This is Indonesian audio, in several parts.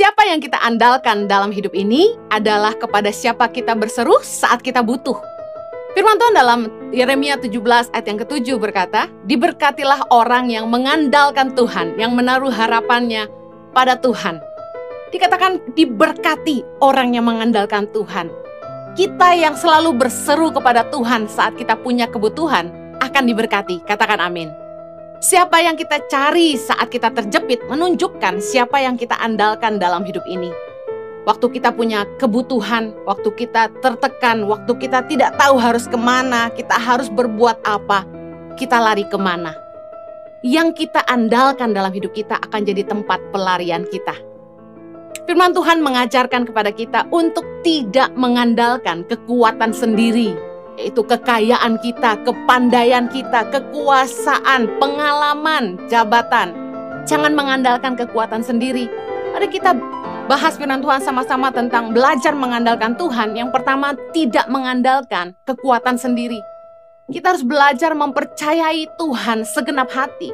Siapa yang kita andalkan dalam hidup ini adalah kepada siapa kita berseru saat kita butuh. Firman Tuhan dalam Yeremia 17 ayat yang ke-7 berkata, diberkatilah orang yang mengandalkan Tuhan, yang menaruh harapannya pada Tuhan. Dikatakan diberkati orang yang mengandalkan Tuhan. Kita yang selalu berseru kepada Tuhan saat kita punya kebutuhan akan diberkati. Katakan amin. Siapa yang kita cari saat kita terjepit menunjukkan siapa yang kita andalkan dalam hidup ini. Waktu kita punya kebutuhan, waktu kita tertekan, waktu kita tidak tahu harus kemana, kita harus berbuat apa, kita lari kemana. Yang kita andalkan dalam hidup kita akan jadi tempat pelarian kita. Firman Tuhan mengajarkan kepada kita untuk tidak mengandalkan kekuatan sendiri, yaitu kekayaan kita, kepandaian kita, kekuasaan, pengalaman, jabatan. Jangan mengandalkan kekuatan sendiri. Mari kita bahas firman Tuhan sama-sama tentang belajar mengandalkan Tuhan. Yang pertama, tidak mengandalkan kekuatan sendiri. Kita harus belajar mempercayai Tuhan segenap hati.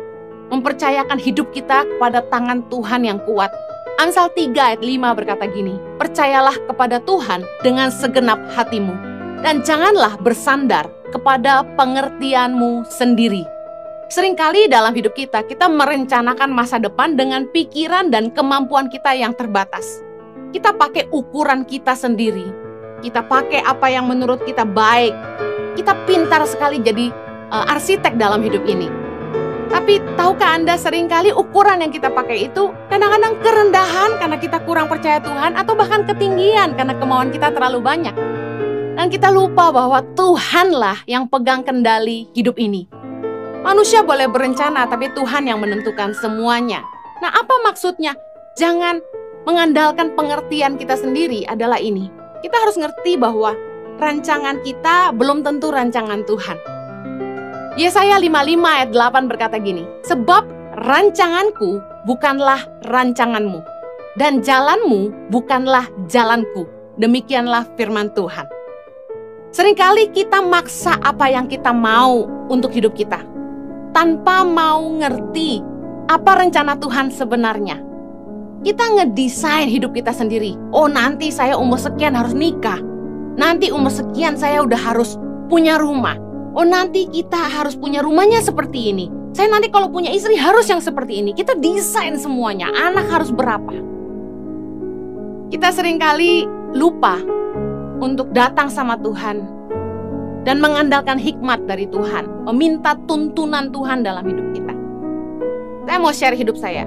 Mempercayakan hidup kita kepada tangan Tuhan yang kuat. Amsal 3 ayat 5 berkata gini, percayalah kepada Tuhan dengan segenap hatimu, dan janganlah bersandar kepada pengertianmu sendiri. Seringkali dalam hidup kita merencanakan masa depan dengan pikiran dan kemampuan kita yang terbatas. Kita pakai ukuran kita sendiri. Kita pakai apa yang menurut kita baik. Kita pintar sekali jadi arsitek dalam hidup ini. Tapi tahukah Anda seringkali ukuran yang kita pakai itu kadang-kadang kerendahan karena kita kurang percaya Tuhan, atau bahkan ketinggian karena kemauan kita terlalu banyak. Dan kita lupa bahwa Tuhanlah yang pegang kendali hidup ini. Manusia boleh berencana, tapi Tuhan yang menentukan semuanya. Nah, apa maksudnya? Jangan mengandalkan pengertian kita sendiri adalah ini. Kita harus ngerti bahwa rancangan kita belum tentu rancangan Tuhan. Yesaya 55 ayat 8 berkata gini, sebab rancanganku bukanlah rancanganmu, dan jalanmu bukanlah jalanku. Demikianlah firman Tuhan. Seringkali kita maksa apa yang kita mau untuk hidup kita, tanpa mau ngerti apa rencana Tuhan sebenarnya. Kita ngedesain hidup kita sendiri. Oh, nanti saya umur sekian harus nikah. Nanti umur sekian saya udah harus punya rumah. Oh, nanti kita harus punya rumahnya seperti ini. Saya nanti kalau punya istri harus yang seperti ini. Kita desain semuanya. Anak harus berapa. Kita seringkali lupa untuk datang sama Tuhan dan mengandalkan hikmat dari Tuhan, meminta tuntunan Tuhan dalam hidup kita. Saya mau share hidup saya.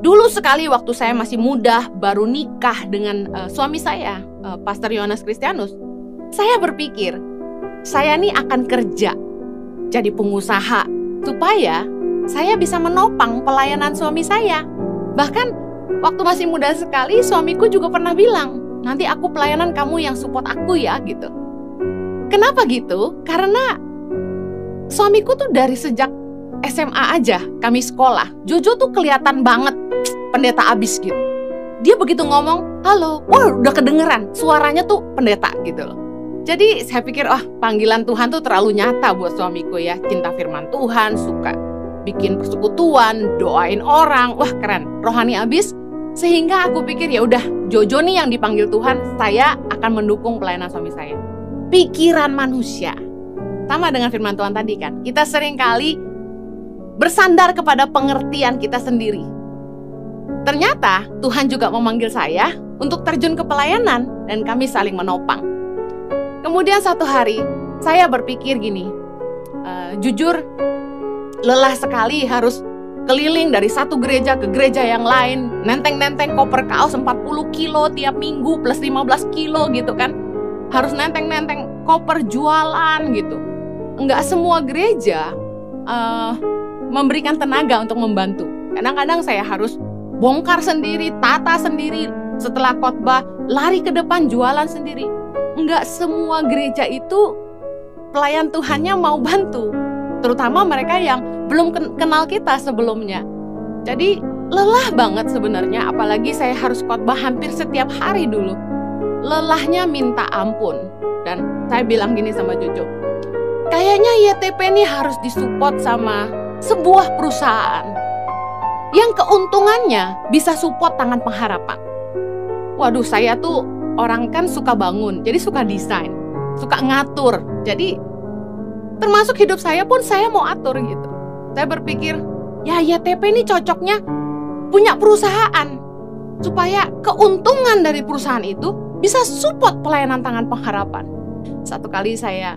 Dulu sekali waktu saya masih muda, baru nikah dengan suami saya, Pastor Yohanes Kristianus, saya berpikir, saya nih akan kerja, jadi pengusaha, supaya saya bisa menopang pelayanan suami saya. Bahkan waktu masih muda sekali, suamiku juga pernah bilang, nanti aku pelayanan kamu yang support aku ya, gitu. Kenapa gitu? Karena suamiku tuh dari sejak SMA aja kami sekolah, Jojo tuh kelihatan banget pendeta abis gitu. Dia begitu ngomong, halo, wah udah kedengeran, suaranya tuh pendeta gitu loh. Jadi saya pikir, panggilan Tuhan tuh terlalu nyata buat suamiku ya. Cinta firman Tuhan, suka bikin persekutuan, doain orang, wah keren, rohani abis. Sehingga aku pikir ya udah, Jojo nih yang dipanggil Tuhan, saya akan mendukung pelayanan suami saya. Pikiran manusia. Sama dengan firman Tuhan tadi kan, kita seringkali bersandar kepada pengertian kita sendiri. Ternyata Tuhan juga memanggil saya untuk terjun ke pelayanan dan kami saling menopang. Kemudian satu hari saya berpikir gini, jujur lelah sekali harus keliling dari satu gereja ke gereja yang lain, nenteng-nenteng koper kaos 40 kilo tiap minggu plus 15 kilo gitu kan. Harus nenteng-nenteng koper jualan gitu. Enggak semua gereja memberikan tenaga untuk membantu. Kadang-kadang saya harus bongkar sendiri, tata sendiri, setelah khotbah lari ke depan jualan sendiri. Enggak semua gereja itu pelayan Tuhannya mau bantu, terutama mereka yang belum kenal kita sebelumnya. Jadi lelah banget sebenarnya, apalagi saya harus khotbah hampir setiap hari dulu. Lelahnya minta ampun. Dan saya bilang gini sama Jojo, kayaknya YTP ini harus disupport sama sebuah perusahaan. yang keuntungannya bisa support tangan pengharapan. Waduh, saya tuh orang kan suka bangun, jadi suka desain, suka ngatur. Jadi termasuk hidup saya pun saya mau atur gitu. Saya berpikir, ya YTP ini cocoknya punya perusahaan, supaya keuntungan dari perusahaan itu bisa support pelayanan tangan pengharapan. Satu kali saya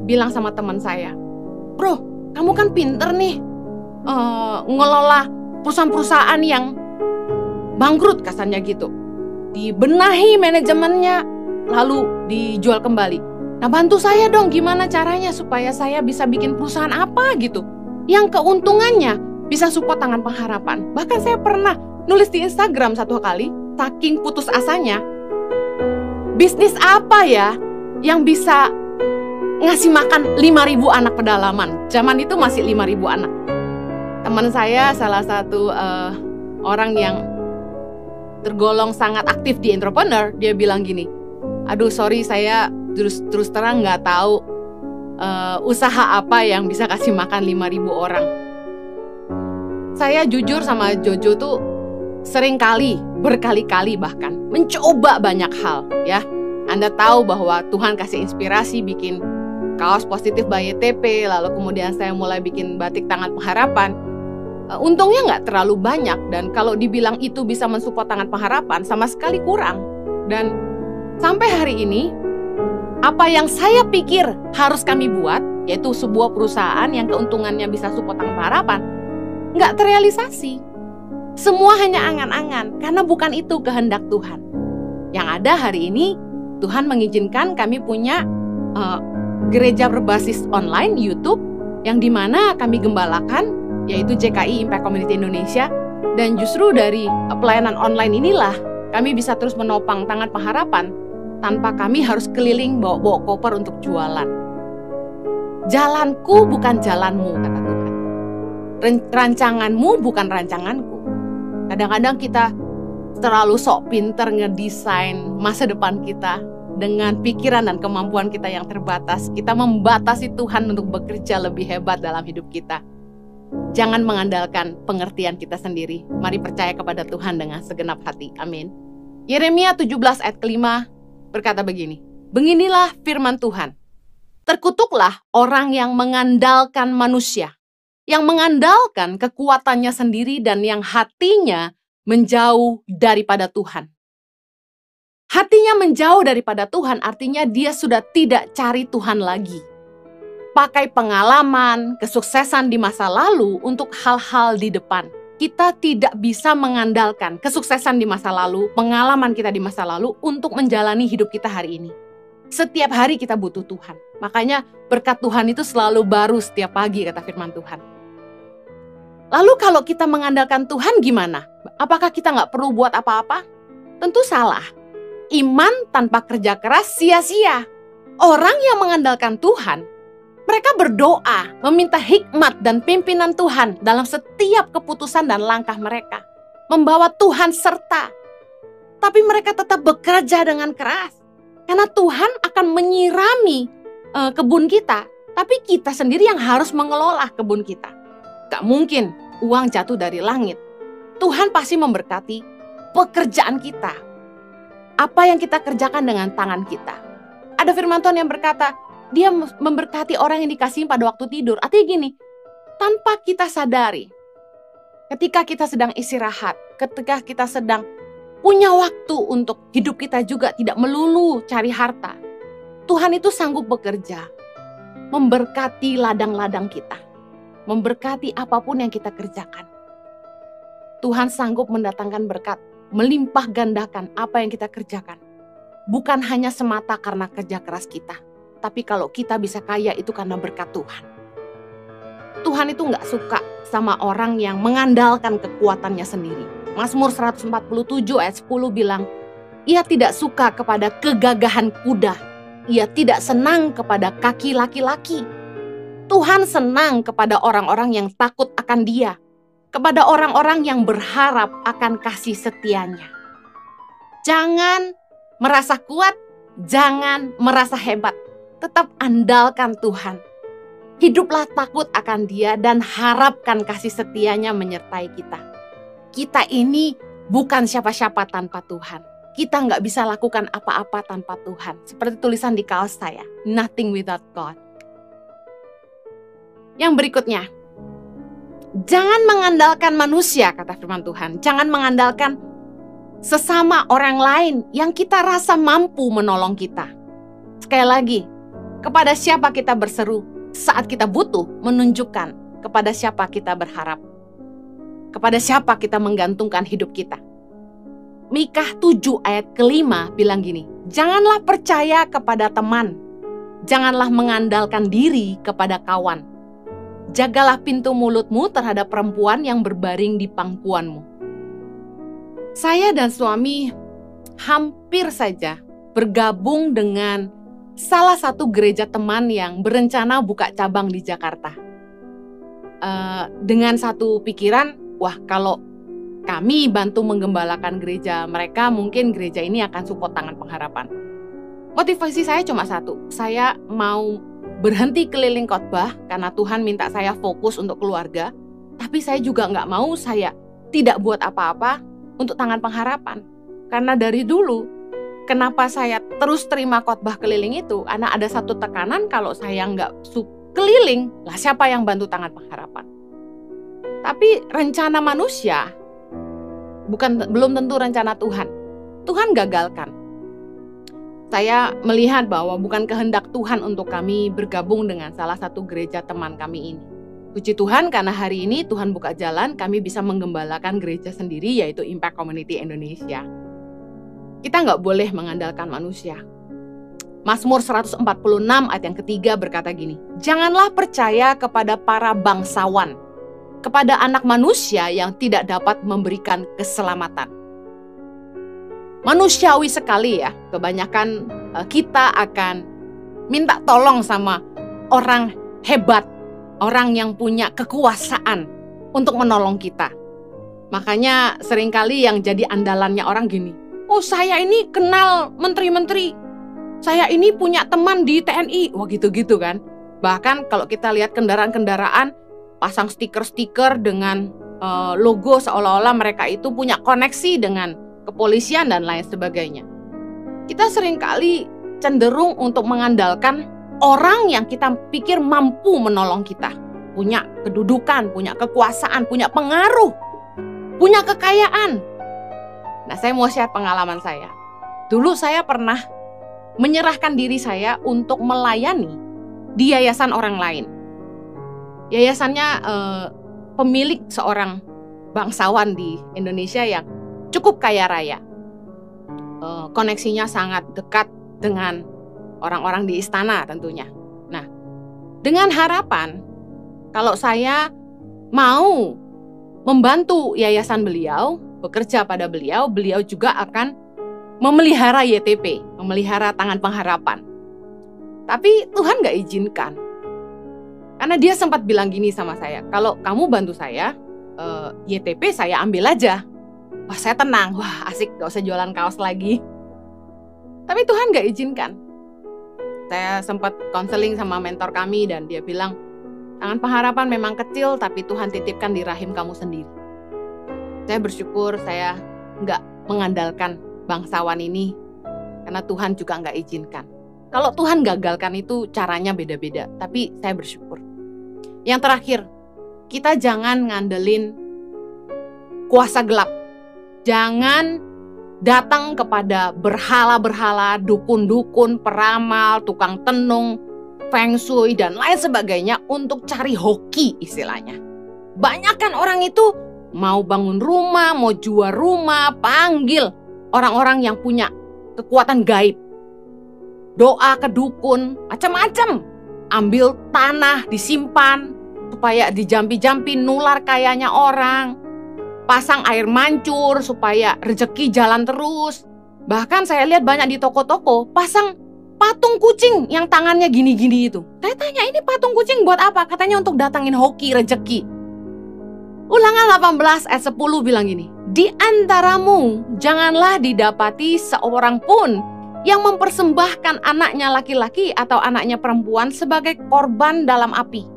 bilang sama teman saya, bro, kamu kan pinter nih ngelola perusahaan-perusahaan yang bangkrut kasarnya gitu. Dibenahi manajemennya, lalu dijual kembali. Nah, bantu saya dong gimana caranya supaya saya bisa bikin perusahaan apa gitu yang keuntungannya bisa support tangan pengharapan. Bahkan saya pernah nulis di Instagram satu kali, saking putus asanya, bisnis apa ya yang bisa ngasih makan 5.000 anak pedalaman. Zaman itu masih 5.000 anak. Teman saya salah satu orang yang tergolong sangat aktif di entrepreneur, dia bilang gini, aduh sorry saya terus terang nggak tahu usaha apa yang bisa kasih makan 5.000 orang. Saya jujur sama Jojo tuh sering kali, berkali-kali bahkan mencoba banyak hal ya. Anda tahu bahwa Tuhan kasih inspirasi bikin kaos positif by YTP, lalu kemudian saya mulai bikin batik tangan pengharapan. Untungnya nggak terlalu banyak, dan kalau dibilang itu bisa mensupport tangan pengharapan sama sekali kurang. Dan sampai hari ini apa yang saya pikir harus kami buat, yaitu sebuah perusahaan yang keuntungannya bisa support tangan pengharapan, nggak terrealisasi. Semua hanya angan-angan karena bukan itu kehendak Tuhan. Yang ada hari ini Tuhan mengizinkan kami punya gereja berbasis online YouTube yang dimana kami gembalakan, yaitu JKI Impact Community Indonesia. Dan justru dari pelayanan online inilah kami bisa terus menopang tangan pengharapan tanpa kami harus keliling bawa-bawa koper untuk jualan. Jalanku bukan jalanmu, kata Tuhan. Rancanganmu bukan rancanganku. Kadang-kadang kita terlalu sok pinter ngedesain masa depan kita dengan pikiran dan kemampuan kita yang terbatas. Kita membatasi Tuhan untuk bekerja lebih hebat dalam hidup kita. Jangan mengandalkan pengertian kita sendiri. Mari percaya kepada Tuhan dengan segenap hati. Amin. Yeremia 17 ayat kelima berkata begini, beginilah firman Tuhan. Terkutuklah orang yang mengandalkan manusia, yang mengandalkan kekuatannya sendiri dan yang hatinya menjauh daripada Tuhan. Hatinya menjauh daripada Tuhan artinya dia sudah tidak cari Tuhan lagi. Pakai pengalaman, kesuksesan di masa lalu untuk hal-hal di depan. Kita tidak bisa mengandalkan kesuksesan di masa lalu, pengalaman kita di masa lalu untuk menjalani hidup kita hari ini. Setiap hari kita butuh Tuhan. Makanya berkat Tuhan itu selalu baru setiap pagi, kata firman Tuhan. Lalu kalau kita mengandalkan Tuhan gimana? Apakah kita nggak perlu buat apa-apa? Tentu salah. Iman tanpa kerja keras sia-sia. Orang yang mengandalkan Tuhan, mereka berdoa, meminta hikmat dan pimpinan Tuhan dalam setiap keputusan dan langkah mereka. Membawa Tuhan serta. Tapi mereka tetap bekerja dengan keras. Karena Tuhan akan menyirami kebun kita. Tapi kita sendiri yang harus mengelola kebun kita. Gak mungkin uang jatuh dari langit. Tuhan pasti memberkati pekerjaan kita. Apa yang kita kerjakan dengan tangan kita. Ada firman Tuhan yang berkata, dia memberkati orang yang dikasihi pada waktu tidur. Artinya gini, tanpa kita sadari, ketika kita sedang istirahat, ketika kita sedang punya waktu untuk hidup kita juga tidak melulu cari harta, Tuhan itu sanggup bekerja, memberkati ladang-ladang kita, memberkati apapun yang kita kerjakan. Tuhan sanggup mendatangkan berkat, melimpah gandakan apa yang kita kerjakan. Bukan hanya semata karena kerja keras kita. Tapi kalau kita bisa kaya itu karena berkat Tuhan. Tuhan itu gak suka sama orang yang mengandalkan kekuatannya sendiri. Mazmur 147 ayat 10 bilang, ia tidak suka kepada kegagahan kuda. Ia tidak senang kepada kaki laki-laki. Tuhan senang kepada orang-orang yang takut akan Dia. Kepada orang-orang yang berharap akan kasih setianya. Jangan merasa kuat, jangan merasa hebat. Tetap andalkan Tuhan. Hiduplah takut akan Dia dan harapkan kasih setianya menyertai kita. kita ini bukan siapa-siapa tanpa Tuhan. Kita nggak bisa lakukan apa-apa tanpa Tuhan. Seperti tulisan di kaos saya, nothing without God. Yang berikutnya, jangan mengandalkan manusia, kata firman Tuhan. Jangan mengandalkan sesama orang lain yang kita rasa mampu menolong kita. Sekali lagi, kepada siapa kita berseru saat kita butuh, menunjukkan kepada siapa kita berharap. Kepada siapa kita menggantungkan hidup kita. Mikah 7 ayat ke-5 bilang gini, janganlah percaya kepada teman, janganlah mengandalkan diri kepada kawan. Jagalah pintu mulutmu terhadap perempuan yang berbaring di pangkuanmu. Saya dan suami hampir saja bergabung dengan salah satu gereja teman yang berencana buka cabang di Jakarta. Dengan satu pikiran, wah kalau kami bantu menggembalakan gereja mereka, mungkin gereja ini akan support Tangan Pengharapan. Motivasi saya cuma satu, saya mau berhenti keliling khotbah karena Tuhan minta saya fokus untuk keluarga. Tapi saya juga nggak mau saya tidak buat apa-apa untuk Tangan Pengharapan. Karena dari dulu, kenapa saya terus terima khotbah keliling itu? Karena ada satu tekanan kalau saya nggak keliling, lah siapa yang bantu Tangan Pengharapan? Tapi rencana manusia belum tentu rencana Tuhan. Tuhan gagalkan. Saya melihat bahwa bukan kehendak Tuhan untuk kami bergabung dengan salah satu gereja teman kami ini. Puji Tuhan karena hari ini Tuhan buka jalan, kami bisa menggembalakan gereja sendiri, yaitu Impact Community Indonesia. Kita nggak boleh mengandalkan manusia. Mazmur 146 ayat yang ketiga berkata gini, janganlah percaya kepada para bangsawan, kepada anak manusia yang tidak dapat memberikan keselamatan. Manusiawi sekali ya, kebanyakan kita akan minta tolong sama orang hebat, orang yang punya kekuasaan untuk menolong kita. Makanya seringkali yang jadi andalannya orang gini, oh saya ini kenal menteri-menteri, saya ini punya teman di TNI, wah gitu-gitu kan. Bahkan kalau kita lihat kendaraan-kendaraan, pasang stiker-stiker dengan logo seolah-olah mereka itu punya koneksi dengan kepolisian dan lain sebagainya. Kita seringkali cenderung untuk mengandalkan orang yang kita pikir mampu menolong kita. Punya kedudukan, punya kekuasaan, punya pengaruh, punya kekayaan. Nah, saya mau share pengalaman saya. Dulu saya pernah menyerahkan diri saya untuk melayani di yayasan orang lain. Yayasannya pemilik seorang bangsawan di Indonesia yang cukup kaya raya. Koneksinya sangat dekat dengan orang-orang di istana tentunya. Nah, dengan harapan kalau saya mau membantu yayasan beliau, bekerja pada beliau, beliau juga akan memelihara YTP, memelihara Tangan Pengharapan. Tapi Tuhan gak izinkan. Karena dia sempat bilang gini sama saya, kalau kamu bantu saya, YTP saya ambil aja. Wah, saya tenang, wah asik, gak usah jualan kaos lagi. Tapi Tuhan gak izinkan. Saya sempat konseling sama mentor kami dan dia bilang, Tangan Pengharapan memang kecil tapi Tuhan titipkan di rahim kamu sendiri. Saya bersyukur saya gak mengandalkan bangsawan ini karena Tuhan juga gak izinkan. Kalau Tuhan gagalkan itu caranya beda-beda, tapi saya bersyukur. Yang terakhir, kita jangan ngandelin kuasa gelap. Jangan datang kepada berhala-berhala, dukun-dukun, peramal, tukang tenung, feng shui, dan lain sebagainya untuk cari hoki istilahnya. Banyak kan orang itu mau bangun rumah, mau jual rumah, panggil orang-orang yang punya kekuatan gaib. Doa ke dukun, macam-macam. Ambil tanah, disimpan, supaya dijampi-jampi nular kayanya orang. Pasang air mancur supaya rezeki jalan terus. Bahkan saya lihat banyak di toko-toko pasang patung kucing yang tangannya gini-gini itu. Saya tanya, ini patung kucing buat apa? Katanya untuk datangin hoki, rezeki. Ulangan 18 ayat 10 bilang gini, di antaramu janganlah didapati seorang pun yang mempersembahkan anaknya laki-laki atau anaknya perempuan sebagai korban dalam api.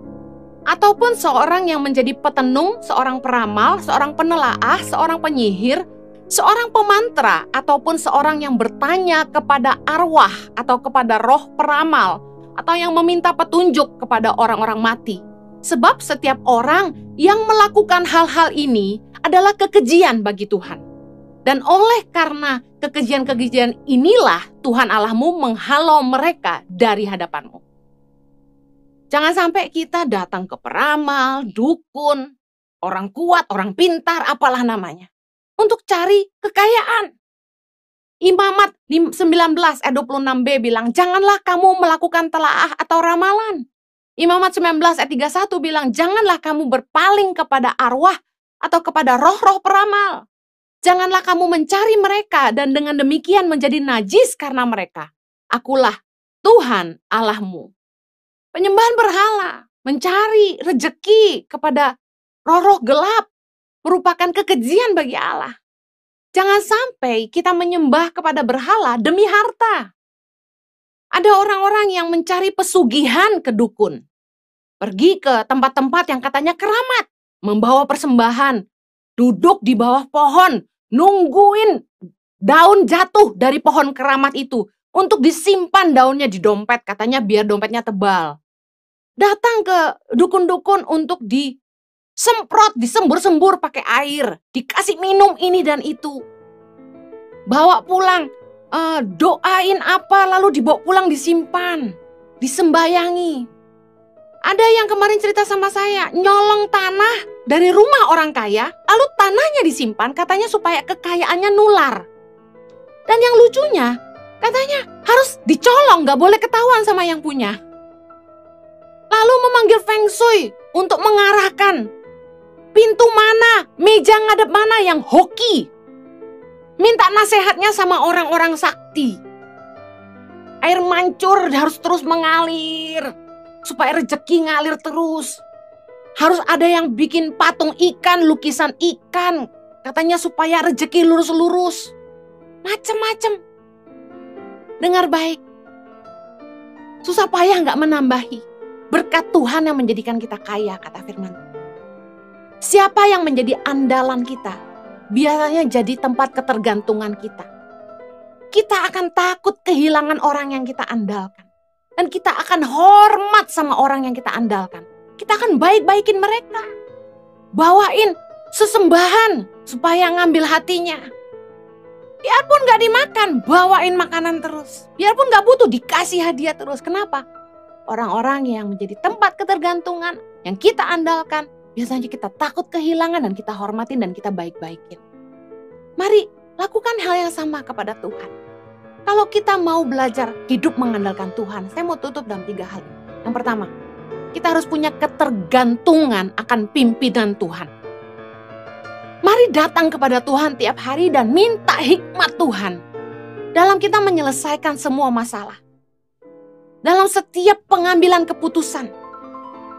ataupun seorang yang menjadi petenung, seorang peramal, seorang penelaah, seorang penyihir, seorang pemantra, ataupun seorang yang bertanya kepada arwah atau kepada roh peramal, atau yang meminta petunjuk kepada orang-orang mati. Sebab setiap orang yang melakukan hal-hal ini adalah kekejian bagi Tuhan. Dan oleh karena kekejian-kekejian inilah Tuhan Allahmu menghalau mereka dari hadapanmu. Jangan sampai kita datang ke peramal, dukun, orang kuat, orang pintar, apalah namanya, untuk cari kekayaan. Imamat 19 ayat 26b bilang, janganlah kamu melakukan telaah atau ramalan. Imamat 19 ayat 31 bilang, janganlah kamu berpaling kepada arwah atau kepada roh-roh peramal. Janganlah kamu mencari mereka dan dengan demikian menjadi najis karena mereka. Akulah Tuhan Allahmu. Penyembahan berhala, mencari rejeki kepada roh-roh gelap merupakan kekejian bagi Allah. Jangan sampai kita menyembah kepada berhala demi harta. Ada orang-orang yang mencari pesugihan ke dukun. Pergi ke tempat-tempat yang katanya keramat, membawa persembahan, duduk di bawah pohon, nungguin daun jatuh dari pohon keramat itu untuk disimpan daunnya di dompet, katanya biar dompetnya tebal. Datang ke dukun-dukun untuk disemprot, disembur-sembur pakai air, dikasih minum ini dan itu. Bawa pulang, doain apa, lalu dibawa pulang disimpan, disembayangi. Ada yang kemarin cerita sama saya, nyolong tanah dari rumah orang kaya, lalu tanahnya disimpan, katanya supaya kekayaannya nular. Dan yang lucunya, katanya harus dicolong, gak boleh ketahuan sama yang punya. Lalu memanggil Feng Shui untuk mengarahkan pintu mana, meja ngadep mana yang hoki. Minta nasihatnya sama orang-orang sakti. Air mancur harus terus mengalir, supaya rezeki ngalir terus. Harus ada yang bikin patung ikan, lukisan ikan, katanya supaya rezeki lurus-lurus. Macem-macem. Dengar baik. Susah payah gak menambahi. Berkat Tuhan yang menjadikan kita kaya, kata firman. Siapa yang menjadi andalan kita, biasanya jadi tempat ketergantungan kita. Kita akan takut kehilangan orang yang kita andalkan. Dan kita akan hormat sama orang yang kita andalkan. Kita akan baik-baikin mereka. Bawain sesembahan supaya ngambil hatinya. Biarpun gak dimakan, bawain makanan terus. Biarpun gak butuh, dikasih hadiah terus. Kenapa? Orang-orang yang menjadi tempat ketergantungan, yang kita andalkan, biasanya kita takut kehilangan dan kita hormatin dan kita baik-baikin. Mari lakukan hal yang sama kepada Tuhan. Kalau kita mau belajar hidup mengandalkan Tuhan, saya mau tutup dalam 3 hal. Yang pertama, kita harus punya ketergantungan akan pimpinan Tuhan. Mari datang kepada Tuhan tiap hari dan minta hikmat Tuhan dalam kita menyelesaikan semua masalah. Dalam setiap pengambilan keputusan.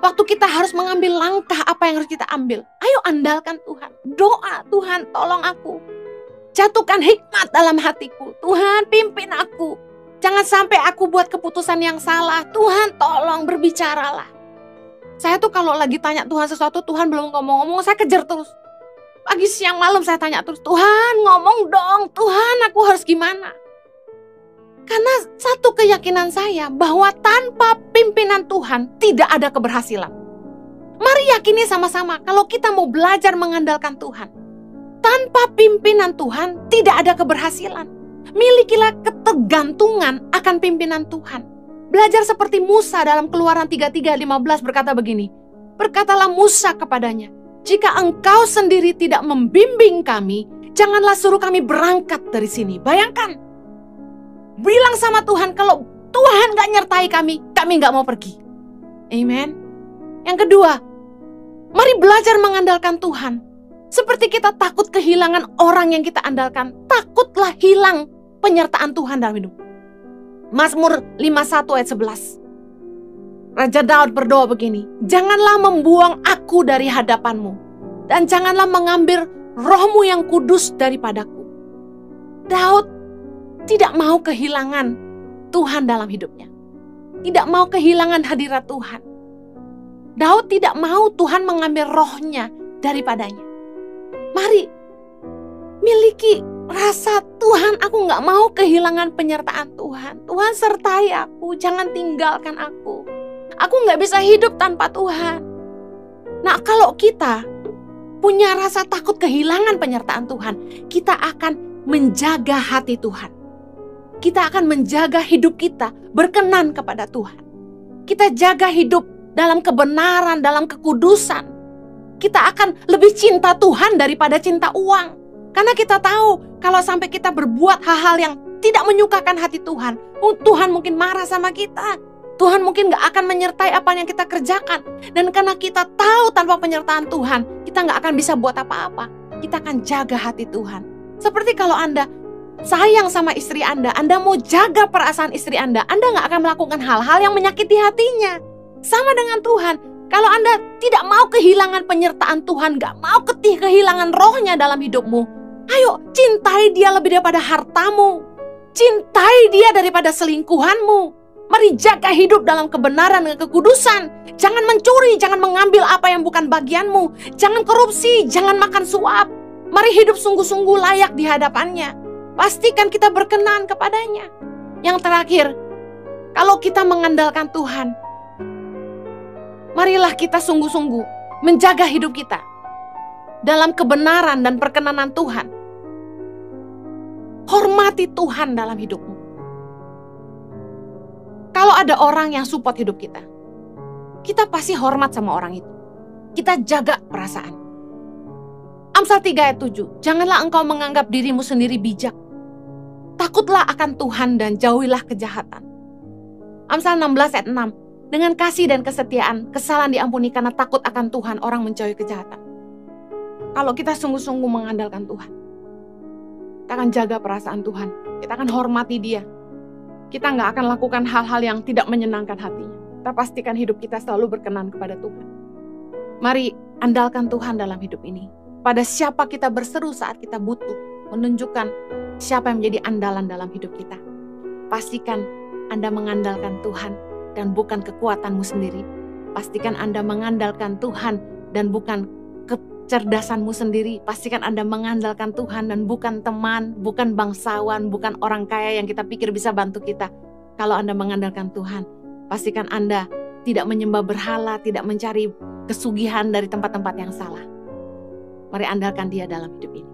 Waktu kita harus mengambil langkah apa yang harus kita ambil. Ayo andalkan Tuhan. Doa, Tuhan tolong aku. Jatuhkan hikmat dalam hatiku. Tuhan pimpin aku. Jangan sampai aku buat keputusan yang salah. Tuhan tolong berbicaralah. Saya tuh kalau lagi tanya Tuhan sesuatu, Tuhan belum ngomong-ngomong, saya kejar terus. Pagi, siang, malam saya tanya terus. Tuhan ngomong dong. Tuhan aku harus gimana? Karena satu keyakinan saya bahwa tanpa pimpinan Tuhan tidak ada keberhasilan. Mari yakini sama-sama kalau kita mau belajar mengandalkan Tuhan. Tanpa pimpinan Tuhan tidak ada keberhasilan. Milikilah ketergantungan akan pimpinan Tuhan. Belajar seperti Musa dalam Keluaran 33:15 berkata begini. Berkatalah Musa kepadanya, jika engkau sendiri tidak membimbing kami, janganlah suruh kami berangkat dari sini. Bayangkan. Bilang sama Tuhan, kalau Tuhan gak nyertai kami gak mau pergi. Amen. Yang kedua, mari belajar mengandalkan Tuhan. Seperti kita takut kehilangan orang yang kita andalkan, takutlah hilang penyertaan Tuhan dalam hidup. Mazmur 51 ayat 11. Raja Daud berdoa begini, janganlah membuang aku dari hadapanmu, dan janganlah mengambil rohmu yang kudus daripadaku. Daud tidak mau kehilangan Tuhan dalam hidupnya. Tidak mau kehilangan hadirat Tuhan. Daud tidak mau Tuhan mengambil rohnya daripadanya. Mari miliki rasa, Tuhan, aku gak mau kehilangan penyertaan Tuhan. Tuhan sertai aku, jangan tinggalkan aku. Aku gak bisa hidup tanpa Tuhan. Nah, kalau kita punya rasa takut kehilangan penyertaan Tuhan, kita akan menjaga hati Tuhan. Kita akan menjaga hidup kita berkenan kepada Tuhan. Kita jaga hidup dalam kebenaran, dalam kekudusan. Kita akan lebih cinta Tuhan daripada cinta uang. Karena kita tahu kalau sampai kita berbuat hal-hal yang tidak menyukakan hati Tuhan, Tuhan mungkin marah sama kita. Tuhan mungkin gak akan menyertai apa yang kita kerjakan. Dan karena kita tahu tanpa penyertaan Tuhan, kita gak akan bisa buat apa-apa. Kita akan jaga hati Tuhan. Seperti kalau Anda sayang sama istri Anda mau jaga perasaan istri Anda gak akan melakukan hal-hal yang menyakiti hatinya. Sama dengan Tuhan, kalau Anda tidak mau kehilangan penyertaan Tuhan, gak mau kehilangan rohnya dalam hidupmu, ayo cintai dia lebih daripada hartamu. Cintai dia daripada selingkuhanmu. Mari jaga hidup dalam kebenaran dan kekudusan. Jangan mencuri, jangan mengambil apa yang bukan bagianmu. Jangan korupsi, jangan makan suap. Mari hidup sungguh-sungguh layak di hadapannya. Pastikan kita berkenan kepadanya. Yang terakhir, kalau kita mengandalkan Tuhan, marilah kita sungguh-sungguh menjaga hidup kita dalam kebenaran dan perkenanan Tuhan. Hormati Tuhan dalam hidupmu. Kalau ada orang yang support hidup kita, kita pasti hormat sama orang itu. Kita jaga perasaan. Amsal 3 ayat 7, janganlah engkau menganggap dirimu sendiri bijak. Takutlah akan Tuhan dan jauhilah kejahatan. Amsal 16 ayat 6, dengan kasih dan kesetiaan, kesalahan diampuni karena takut akan Tuhan, orang menjauhi kejahatan. Kalau kita sungguh-sungguh mengandalkan Tuhan, kita akan jaga perasaan Tuhan. Kita akan hormati Dia. Kita nggak akan lakukan hal-hal yang tidak menyenangkan hatinya. Kita pastikan hidup kita selalu berkenan kepada Tuhan. Mari andalkan Tuhan dalam hidup ini. Pada siapa kita berseru saat kita butuh, menunjukkan siapa yang menjadi andalan dalam hidup kita. Pastikan Anda mengandalkan Tuhan dan bukan kekuatanmu sendiri. Pastikan Anda mengandalkan Tuhan dan bukan kecerdasanmu sendiri. Pastikan Anda mengandalkan Tuhan dan bukan teman, bukan bangsawan, bukan orang kaya yang kita pikir bisa bantu kita. Kalau Anda mengandalkan Tuhan, pastikan Anda tidak menyembah berhala, tidak mencari kesugihan dari tempat-tempat yang salah. Mari andalkan Dia dalam hidup ini.